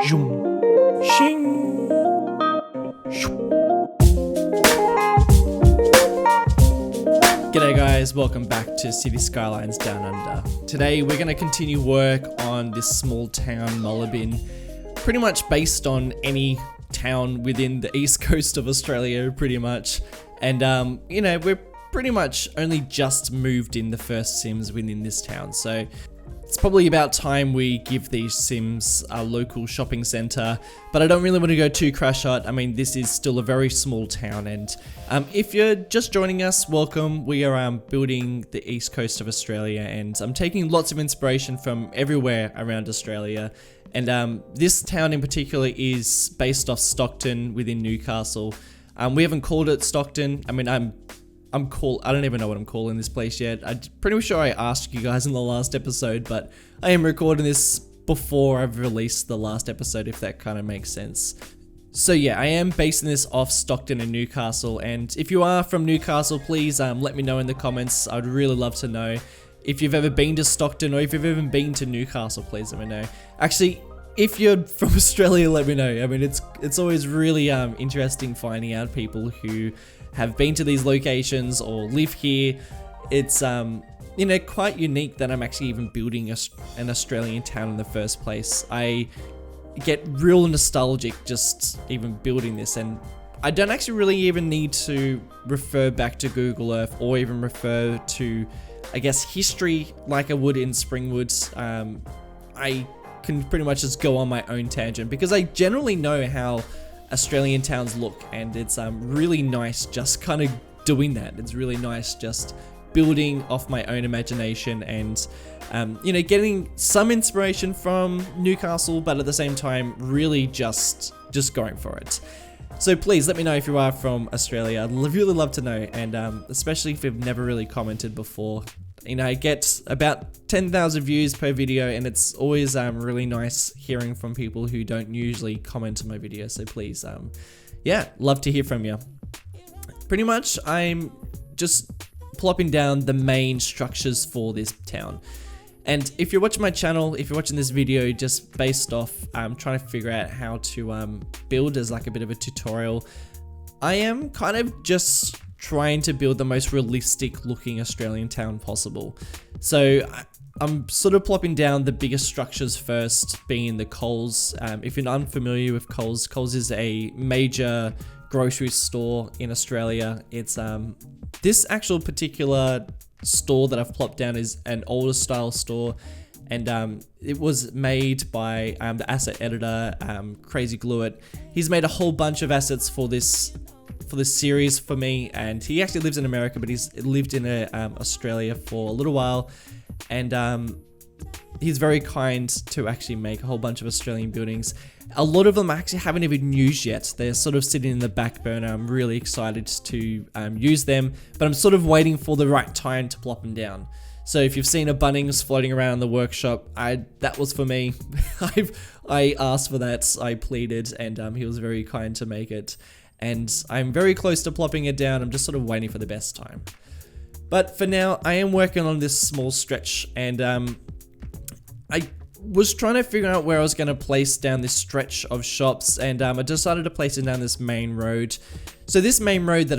Zoom. Shing. G'day guys, welcome back to Cities Skylines Down Under. Today we're going to continue work on this small town Mullerbin, pretty much based on any town within the east coast of Australia, pretty much. And we're pretty much only just moved in the first Sims within this town, so it's probably about time we give these Sims a local shopping centre, but I don't really want to go too crash out. I mean, this is still a very small town, and if you're just joining us, welcome. We are building the east coast of Australia, and I'm taking lots of inspiration from everywhere around Australia, and this town in particular is based off Stockton within Newcastle. We haven't called it Stockton. I mean, I don't even know what I'm calling this place yet. I'm pretty sure I asked you guys in the last episode, but I am recording this before I've released the last episode, if that kind of makes sense. So yeah, I am basing this off Stockton and Newcastle, and if you are from Newcastle, please let me know in the comments. I'd really love to know. If you've ever been to Stockton, or if you've ever been to Newcastle, please let me know. Actually, if you're from Australia, let me know. I mean, it's always really interesting finding out people who have been to these locations or live here. It's quite unique that I'm actually even building an Australian town in the first place. I get real nostalgic just even building this, and I don't actually really even need to refer back to Google Earth or even refer to, I guess, history like I would in Springwood. I can pretty much just go on my own tangent because I generally know how Australian towns look, and it's really nice just kind of doing that. It's really nice just building off my own imagination and getting some inspiration from Newcastle, but at the same time really just going for it. So please let me know if you are from Australia. I'd really love to know, and especially if you've never really commented before. I get about 10,000 views per video, and it's always really nice hearing from people who don't usually comment on my videos. So please, love to hear from you. Pretty much, I'm just plopping down the main structures for this town. And if you're watching my channel, if you're watching this video just based off trying to figure out how to build as like a bit of a tutorial, I am kind of just trying to build the most realistic looking Australian town possible. So I'm sort of plopping down the biggest structures first, being the Coles. If you're unfamiliar with Coles, Coles is a major grocery store in Australia. It's this actual particular store that I've plopped down is an older style store, and it was made by the asset editor, Crazy Glueit. He's made a whole bunch of assets for this series for me, and he actually lives in America, but he's lived in Australia for a little while, and he's very kind to actually make a whole bunch of Australian buildings. A lot of them I actually haven't even used yet. They're sort of sitting in the back burner. I'm really excited to use them, but I'm sort of waiting for the right time to plop them down. So if you've seen a Bunnings floating around in the workshop, that was for me. I asked for that, I pleaded, and he was very kind to make it. And I'm very close to plopping it down. I'm just sort of waiting for the best time. But for now, I am working on this small stretch, and I was trying to figure out where I was going to place down this stretch of shops, and I decided to place it down this main road. So this main road that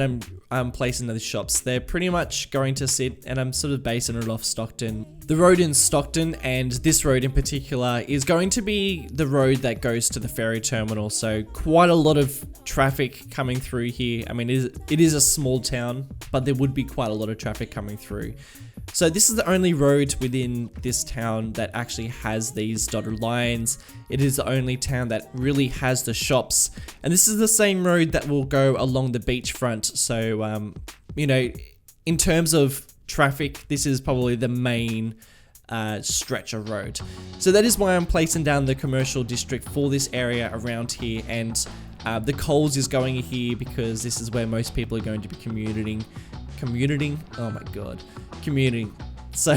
I'm placing the shops, they're pretty much going to sit, and I'm sort of basing it off Stockton. The road in Stockton, and this road in particular, is going to be the road that goes to the ferry terminal. So quite a lot of traffic coming through here. I mean, it is a small town, but there would be quite a lot of traffic coming through. So this is the only road within this town that actually has these dotted lines. It is the only town that really has the shops. And this is the same road that will go along the beachfront. So, in terms of traffic, this is probably the main stretch of road. So that is why I'm placing down the commercial district for this area around here. And the Coles is going here because this is where most people are going to be commuting. So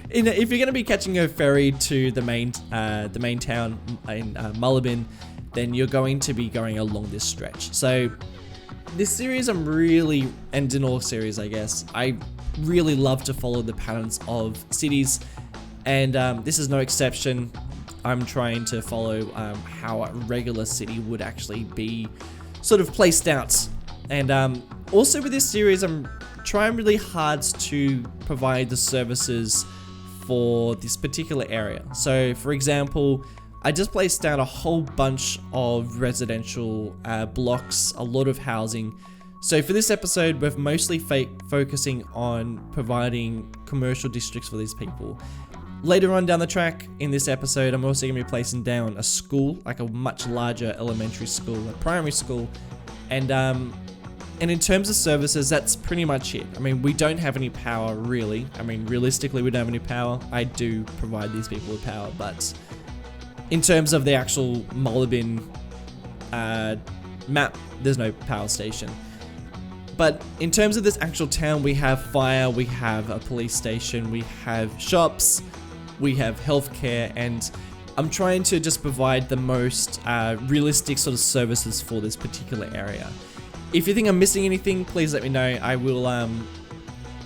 if you're going to be catching a ferry to the main town in Mullerbin, then you're going to be going along this stretch. So this series and in all series, I guess, I really love to follow the patterns of cities, and this is no exception. I'm trying to follow how a regular city would actually be sort of placed out. And also with this series, I'm trying really hard to provide the services for this particular area. So for example, I just placed down a whole bunch of residential blocks, a lot of housing. So for this episode, we're mostly focusing on providing commercial districts for these people. Later on down the track in this episode, I'm also going to be placing down a school, like a much larger elementary school, a primary school. And in terms of services, that's pretty much it. I mean, we don't have any power really. I mean, realistically, we don't have any power. I do provide these people with power, but in terms of the actual Mulligan map, there's no power station. But in terms of this actual town, we have fire, we have a police station, we have shops, we have healthcare, and I'm trying to just provide the most realistic sort of services for this particular area. If you think I'm missing anything, please let me know. I will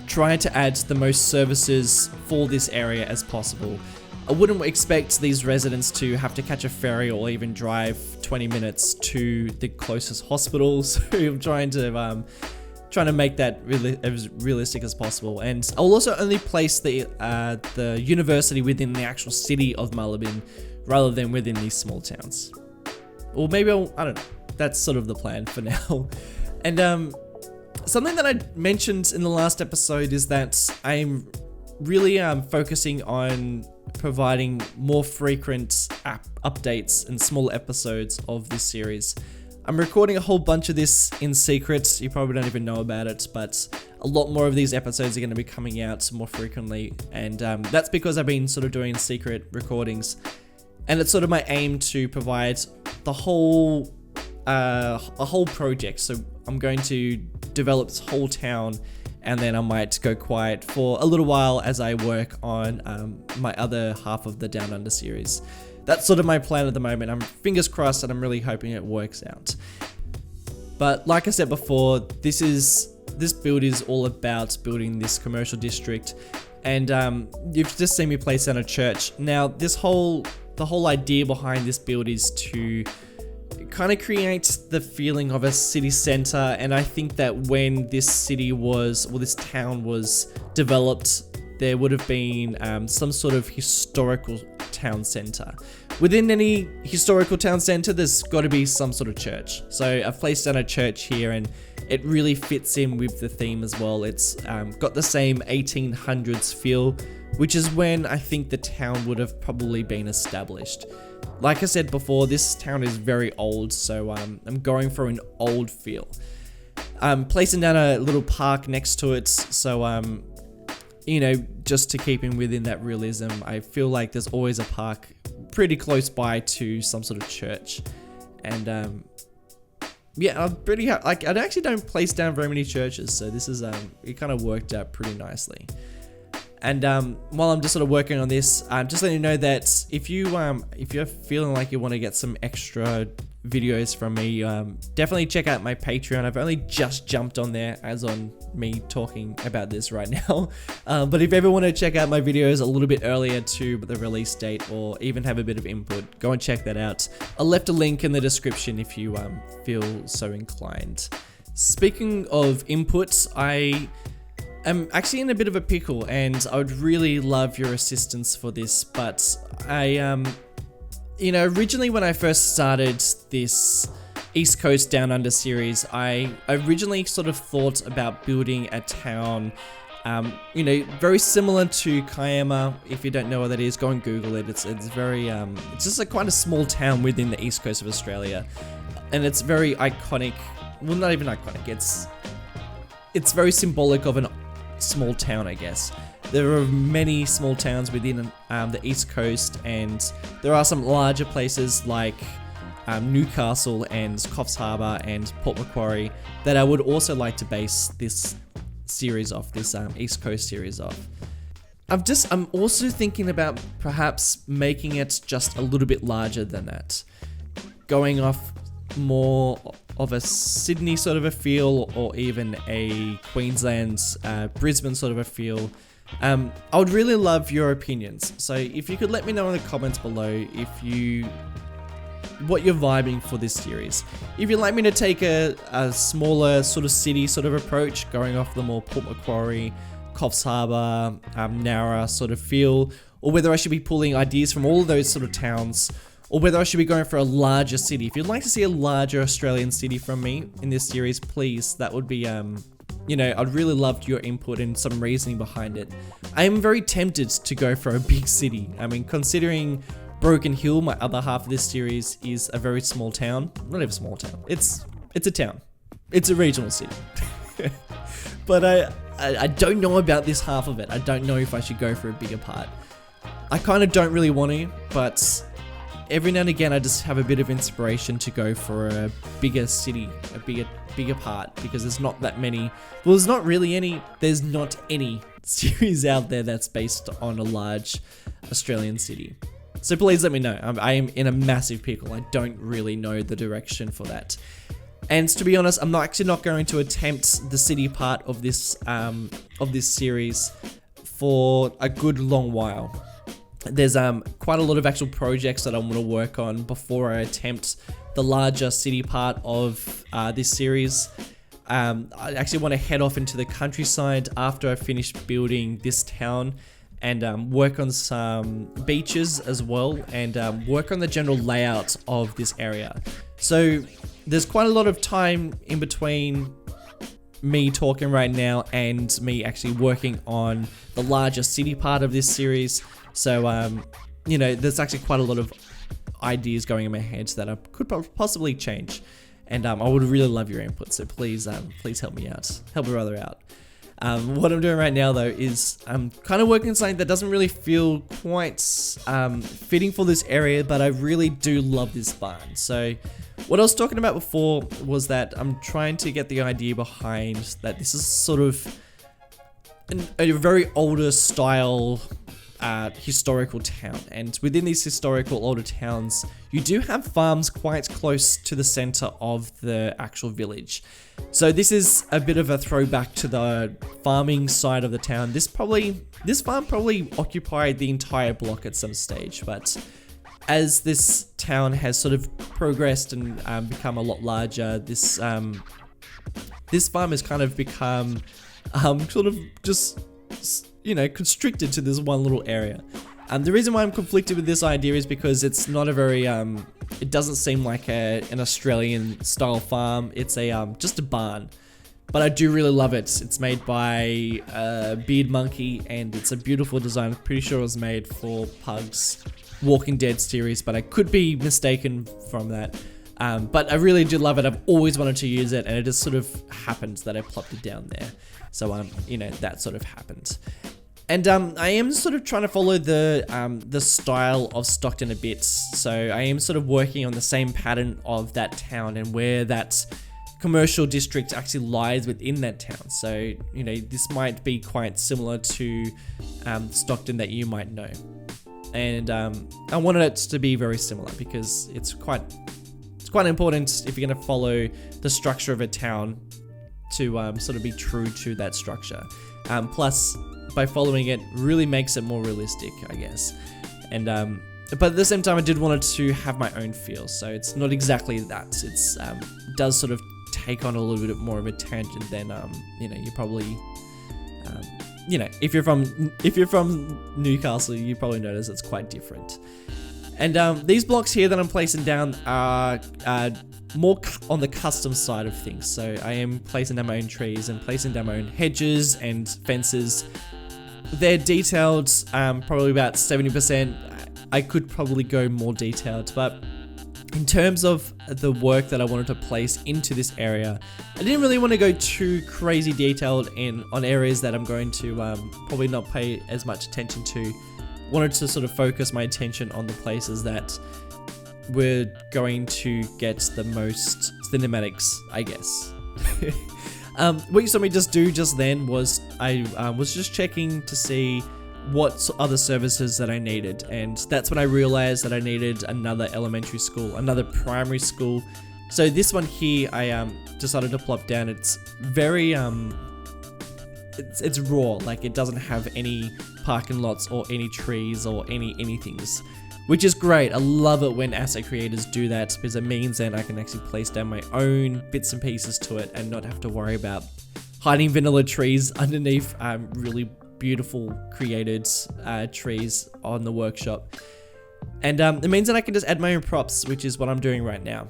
try to add the most services for this area as possible. I wouldn't expect these residents to have to catch a ferry or even drive 20 minutes to the closest hospital, so I'm trying to make that as realistic as possible. And I'll also only place the university within the actual city of Mulligan rather than within these small towns. Or maybe I don't know. That's sort of the plan for now. And something that I mentioned in the last episode is that I'm really focusing on providing more frequent updates and small episodes of this series. I'm recording a whole bunch of this in secret. You probably don't even know about it, but a lot more of these episodes are going to be coming out more frequently, and that's because I've been sort of doing secret recordings, and it's sort of my aim to provide the whole a whole project. So I'm going to develop this whole town, and then I might go quiet for a little while as I work on my other half of the DownUnder series. That's sort of my plan at the moment. I'm fingers crossed, and I'm really hoping it works out. But like I said before, this build is all about building this commercial district, and you've just seen me place down a church. Now, the whole idea behind this build is to kind of create the feeling of a city center, and I think that when this town was developed, there would have been some sort of historical town center. Within any historical town center, there's got to be some sort of church. So I've placed down a church here, and it really fits in with the theme as well. It's got the same 1800s feel, which is when I think the town would have probably been established. Like I said before, this town is very old, so I'm going for an old feel. I'm placing down a little park next to it, so just to keep in within that realism. I feel like there's always a park pretty close by to some sort of church, and I'm pretty I actually don't place down very many churches, so this is it kind of worked out pretty nicely. And while I'm just sort of working on this, just letting you know that if you're feeling like you want to get some extra videos from me, definitely check out my Patreon. I've only just jumped on there as on me talking about this right now. But if you ever want to check out my videos a little bit earlier to the release date, or even have a bit of input, go and check that out. I left a link in the description if you feel so inclined. Speaking of inputs, I'm actually in a bit of a pickle, and I would really love your assistance for this, but originally when I first started this East Coast DownUnder series, I originally sort of thought about building a town, very similar to Kiama. If you don't know what that is, go and Google it. It's very, it's just quite a small town within the East Coast of Australia, and it's very iconic. Well, not even iconic. It's very symbolic of an small town, I guess. There are many small towns within the East Coast, and there are some larger places like Newcastle and Coffs Harbour and Port Macquarie that I would also like to base this series off, this East Coast series off. I'm also thinking about perhaps making it just a little bit larger than that, going off more of a Sydney sort of a feel, or even a Queensland, Brisbane sort of a feel. I would really love your opinions. So if you could let me know in the comments below what you're vibing for this series. If you'd like me to take a smaller sort of city sort of approach, going off the more Port Macquarie, Coffs Harbour, Nowra sort of feel, or whether I should be pulling ideas from all of those sort of towns, or whether I should be going for a larger city. If you'd like to see a larger Australian city from me in this series, please, that would be, you know, I'd really love your input and some reasoning behind it. I am very tempted to go for a big city. I mean, considering Broken Hill, my other half of this series, is a very small town. Not even a small town. It's a town. It's a regional city. But I don't know about this half of it. I don't know if I should go for a bigger part. I kind of don't really want to, but every now and again I just have a bit of inspiration to go for a bigger city, a bigger part, because there's not that many. Well, there's not really any. There's not any series out there that's based on a large Australian city. So please let me know. I am in a massive pickle. I don't really know the direction for that. And to be honest, I'm actually not going to attempt the city part of this series for a good long while. There's quite a lot of actual projects that I want to work on before I attempt the larger city part of this series. I actually want to head off into the countryside after I finish building this town, and work on some beaches as well, and work on the general layout of this area. So there's quite a lot of time in between me talking right now and me actually working on the larger city part of this series. So, you know, there's actually quite a lot of ideas going in my head that I could possibly change. And I would really love your input, so please help me out. Help a brother out. What I'm doing right now though is I'm kind of working on something that doesn't really feel quite fitting for this area, but I really do love this barn. So what I was talking about before was that I'm trying to get the idea behind that this is sort of a very older style historical town, and within these historical older towns you do have farms quite close to the center of the actual village. So this is a bit of a throwback to the farming side of the town. This farm probably occupied the entire block at some stage, but as this town has sort of progressed and become a lot larger, this farm has kind of become sort of just, you know, constricted to this one little area. The reason why I'm conflicted with this idea is because it's not a very, it doesn't seem like an Australian style farm. It's just a barn, but I do really love it. It's made by Beard Monkey, and it's a beautiful design. I'm pretty sure it was made for Pug's Walking Dead series, but I could be mistaken from that. But I really do love it. I've always wanted to use it, and it just sort of happened that I plopped it down there. So, you know, that sort of happened. And I am sort of trying to follow the style of Stockton a bit. So I am sort of working on the same pattern of that town and where that commercial district actually lies within that town. So, you know, this might be quite similar to Stockton that you might know. And I wanted it to be very similar because it's quite important if you're going to follow the structure of a town to sort of be true to that structure. Plus, by following it really makes it more realistic, I guess. And but at the same time, I did want it to have my own feel. So it's not exactly that. It's does sort of take on a little bit more of a tangent than you know, you probably you know, if you're from Newcastle, you probably notice it's quite different. And these blocks here that I'm placing down are more on the custom side of things. So I am placing down my own trees and placing down my own hedges and fences. They're detailed, probably about 70%. I could probably go more detailed, but in terms of the work that I wanted to place into this area, I didn't really want to go too crazy detailed on areas that I'm going to probably not pay as much attention to. Wanted to sort of focus my attention on the places that were going to get the most cinematics, I guess. What you saw me just do just then was I was just checking to see what other services that I needed, and that's when I realized that I needed another elementary school, another primary school. So this one here I decided to plop down. It's very it's raw, like it doesn't have any parking lots or any trees or anythings, which is great. I love it when asset creators do that, because it means then I can actually place down my own bits and pieces to it and not have to worry about hiding vanilla trees underneath really beautiful created trees on the workshop. And it means that I can just add my own props, which is what I'm doing right now.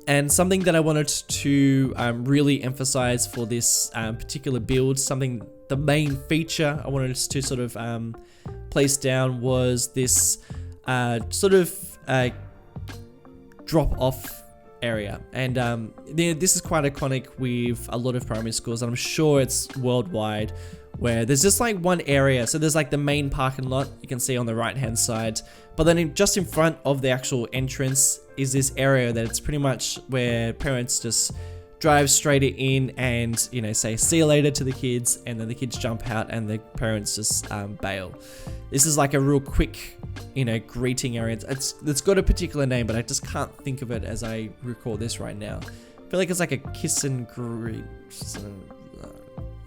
And something that I wanted to really emphasize for this particular build, the main feature I wanted to sort of place down was this sort of drop off area. And this is quite iconic with a lot of primary schools, and I'm sure it's worldwide, where there's just like one area. So there's like the main parking lot you can see on the right hand side, but then just in front of the actual entrance is this area that it's pretty much where parents just drive straight in and, you know, say see you later to the kids, and then the kids jump out and the parents just bail. This is like a real quick, you know, greeting area. It's got a particular name, but I just can't think of it as I record this right now. I feel like it's like a kiss and greet.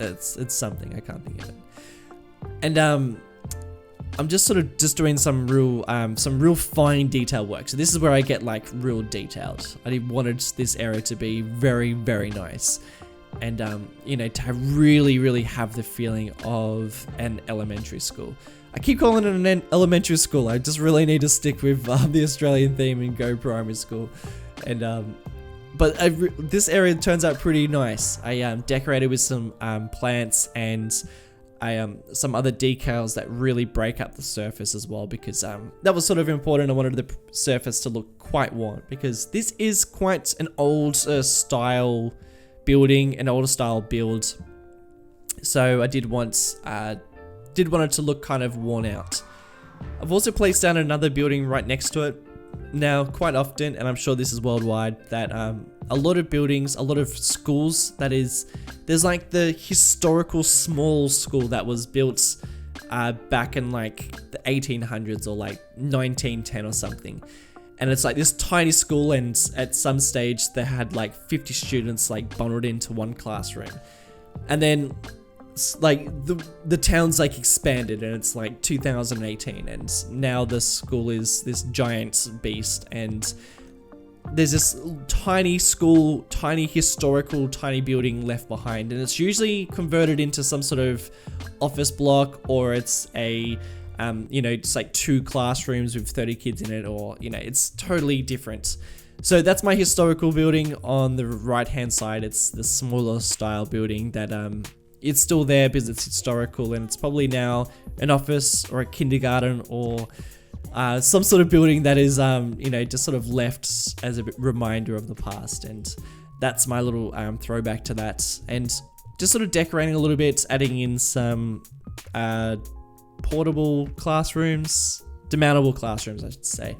It's something, I can't think of it. And I'm just sort of doing some real fine detail work. So this is where I get like real detailed. I wanted this area to be very, very nice, and you know, to really have the feeling of an elementary school. I keep calling it an elementary school. I just really need to stick with the Australian theme and go primary school. And but this area turns out pretty nice. I decorated with some plants and some other decals that really break up the surface as well, because that was sort of important. I wanted the surface to look quite worn, because this is quite an old style building, an older style build. So I did want it to look kind of worn out. I've also placed down another building right next to it. Now, quite often, and I'm sure this is worldwide, that a lot of buildings, a lot of schools, that is, there's like the historical small school that was built back in like the 1800s or like 1910 or something. And it's like this tiny school, and at some stage they had like 50 students like bundled into one classroom. And then like the town's like expanded, and it's like 2018, and now the school is this giant beast, and there's this tiny school, tiny historical, tiny building left behind, and it's usually converted into some sort of office block, or it's a you know, just like 2 classrooms with 30 kids in it, or, you know, it's totally different. So that's my historical building. On the right hand side, it's the smaller style building that it's still there because it's historical, and it's probably now an office or a kindergarten or some sort of building that is, you know, just sort of left as a reminder of the past. And that's my little throwback to that. And just sort of decorating a little bit, adding in some portable classrooms, demountable classrooms, I should say.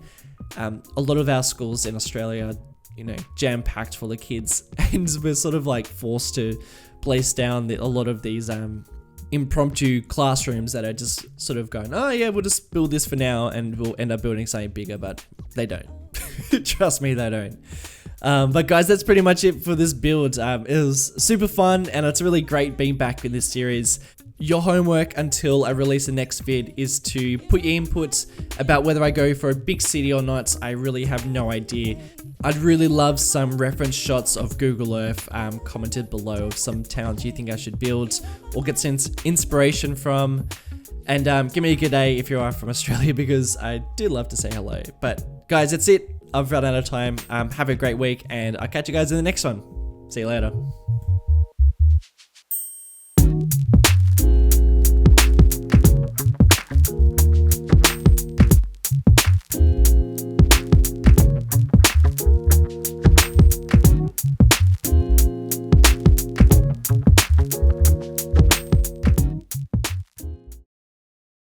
A lot of our schools in Australia, you know, jam-packed full of kids, and we're sort of like forced to place down a lot of these impromptu classrooms that are just sort of going, oh yeah, we'll just build this for now, and we'll end up building something bigger, but they don't. Trust me, they don't. But guys, that's pretty much it for this build. It was super fun, and it's really great being back in this series. Your homework until I release the next vid is to put your inputs about whether I go for a big city or not. I really have no idea. I'd really love some reference shots of Google Earth commented below of some towns you think I should build or get some inspiration from. And give me a good day if you are from Australia, because I do love to say hello. But guys, that's it. I've run out of time. Have a great week, and I'll catch you guys in the next one. See you later.